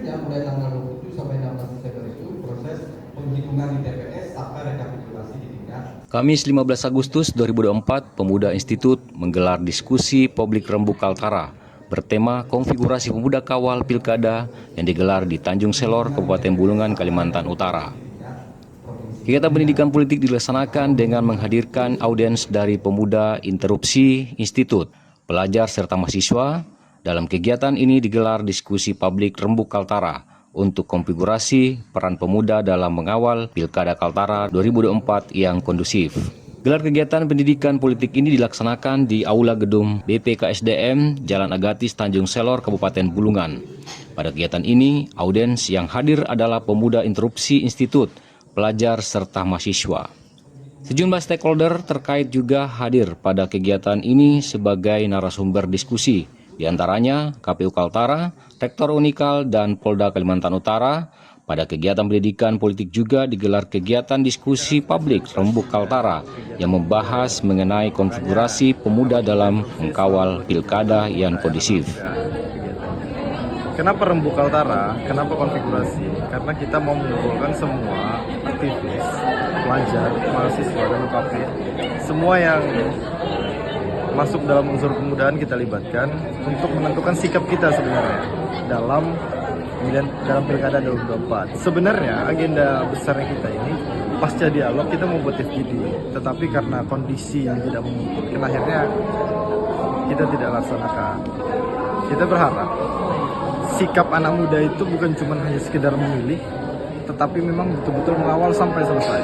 prosesnya mulai tanggal 27 sampai 16 Desember itu proses penghitungan di TPS sampai rekapitulasi di tingkat. Kamis 15 Agustus 2024, Pemuda Institut menggelar diskusi publik Rembuk Kaltara bertema konfigurasi pemuda kawal pilkada yang digelar di Tanjung Selor, Kabupaten Bulungan, Kalimantan Utara. Kegiatan pendidikan politik dilaksanakan dengan menghadirkan audiens dari pemuda interupsi institut, pelajar serta mahasiswa. Dalam kegiatan ini digelar diskusi publik Rembuk Kaltara untuk konfigurasi peran pemuda dalam mengawal Pilkada Kaltara 2024 yang kondusif. Gelar kegiatan pendidikan politik ini dilaksanakan di Aula Gedung BPKSDM Jalan Agatis, Tanjung Selor, Kabupaten Bulungan. Pada kegiatan ini, audiens yang hadir adalah pemuda interupsi institut, pelajar serta mahasiswa. Sejumlah stakeholder terkait juga hadir pada kegiatan ini sebagai narasumber diskusi, di antaranya KPU Kaltara, Rektor Unikal, dan Polda Kalimantan Utara. Pada kegiatan pendidikan politik juga digelar kegiatan diskusi publik Rembuk Kaltara yang membahas mengenai konfigurasi pemuda dalam mengkawal pilkada yang kondusif. Kenapa Rembuk Kaltara? Kenapa konfigurasi? Karena kita mau mengumpulkan semua aktivis, pelajar, mahasiswa, dan UKP, semua yang masuk dalam unsur pemudaan kita libatkan untuk menentukan sikap kita sebenarnya dalam Pilkada 2024. Sebenarnya agenda besarnya kita ini pasca dialog kita mau buat FGD, tetapi karena kondisi yang tidak memungkinkan akhirnya kita tidak laksanakan. Kita berharap sikap anak muda itu bukan cuma hanya sekedar memilih, tetapi memang betul-betul mengawal sampai selesai.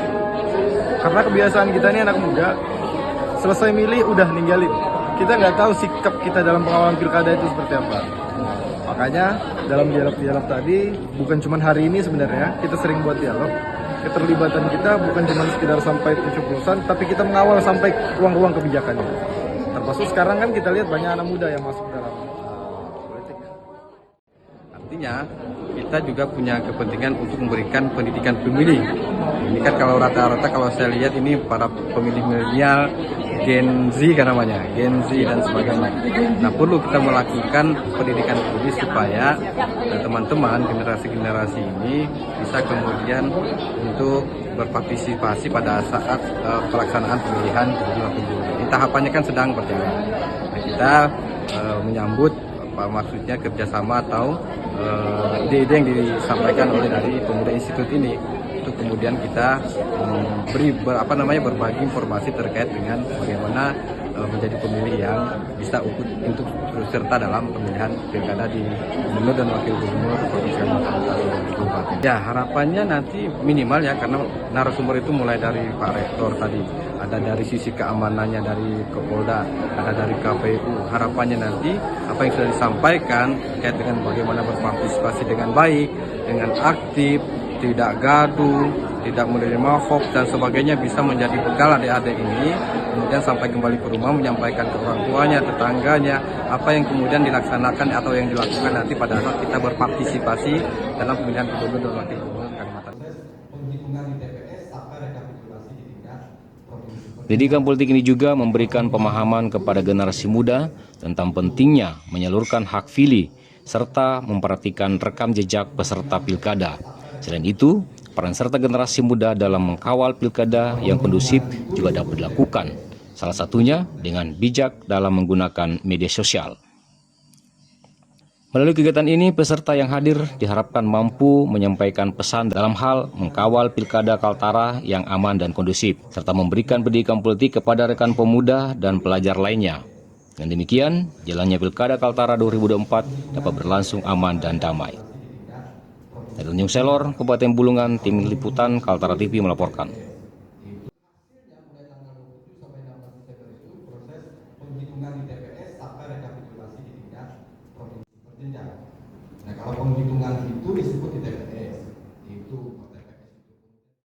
Karena kebiasaan kita ini anak muda, selesai milih udah ninggalin. Kita nggak tahu sikap kita dalam pengawalan pilkada itu seperti apa. Makanya dalam dialog-dialog tadi, bukan cuma hari ini sebenarnya, kita sering buat dialog. Keterlibatan kita bukan cuma sekedar sampai 70-an, tapi kita mengawal sampai ruang-ruang kebijakannya. Termasuk sekarang kan kita lihat banyak anak muda yang masuk dalam politik. Artinya kita juga punya kepentingan untuk memberikan pendidikan pemilih. Ini kan kalau rata-rata kalau saya lihat ini para pemilih milenial, Gen Z kan namanya, Gen Z dan sebagainya. Nah, perlu kita melakukan pendidikan publik supaya teman-teman generasi-generasi ini bisa kemudian untuk berpartisipasi pada saat pelaksanaan pemilihan 2024. Ini tahapannya kan sedang berjalan. Nah, kita menyambut maksudnya kerjasama atau ide-ide yang disampaikan oleh dari pemuda institut ini. Kemudian kita berbagi informasi terkait dengan bagaimana menjadi pemilih yang bisa untuk serta dalam pemilihan pilkada di gubernur dan wakil gubernur Provinsi Kalimantan Utara 2024. Ya, harapannya nanti minimal ya, karena narasumber itu mulai dari Pak Rektor tadi, ada dari sisi keamanannya dari Kapolda, ada dari KPU. Harapannya nanti apa yang sudah disampaikan terkait dengan bagaimana berpartisipasi dengan baik, dengan aktif, tidak gaduh, tidak menerima hoax dan sebagainya bisa menjadi bekal adik-adik ini, kemudian sampai kembali ke rumah menyampaikan ke orang tuanya, tetangganya, apa yang kemudian dilaksanakan atau yang dilakukan nanti pada saat kita berpartisipasi dalam pemilihan gubernur dan wakil gubernur Kalimantan. Pendidikan politik ini juga memberikan pemahaman kepada generasi muda tentang pentingnya menyalurkan hak pilih serta memperhatikan rekam jejak peserta pilkada. Selain itu, peran serta generasi muda dalam mengkawal pilkada yang kondusif juga dapat dilakukan, salah satunya dengan bijak dalam menggunakan media sosial. Melalui kegiatan ini, peserta yang hadir diharapkan mampu menyampaikan pesan dalam hal mengkawal pilkada Kaltara yang aman dan kondusif, serta memberikan pendidikan politik kepada rekan pemuda dan pelajar lainnya. Dengan demikian, jalannya pilkada Kaltara 2024 dapat berlangsung aman dan damai. Dari Tanjung Selor, Kabupaten Bulungan, tim liputan Kaltara TV melaporkan.